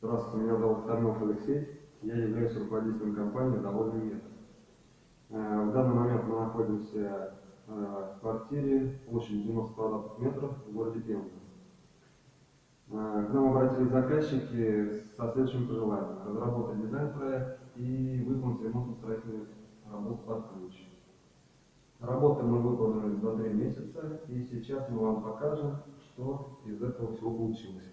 Здравствуйте, меня зовут Карнов Алексей, я являюсь руководителем компании «Довольный метр». В данный момент мы находимся в квартире площадью 90 квадратных метров в городе Пенза. К нам обратились заказчики со следующим пожеланием: разработать дизайн-проект и выполнить ремонтно-строительные работы под ключ. Работы мы выполнили за 3 месяца, и сейчас мы вам покажем, что из этого всего получилось.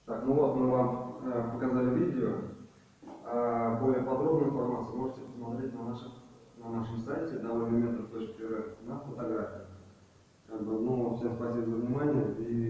Так, ну вот мы вам показали видео. Более подробную информацию можете посмотреть на нашем сайте довольныйметр.рф на фотографиях. Всем спасибо за внимание и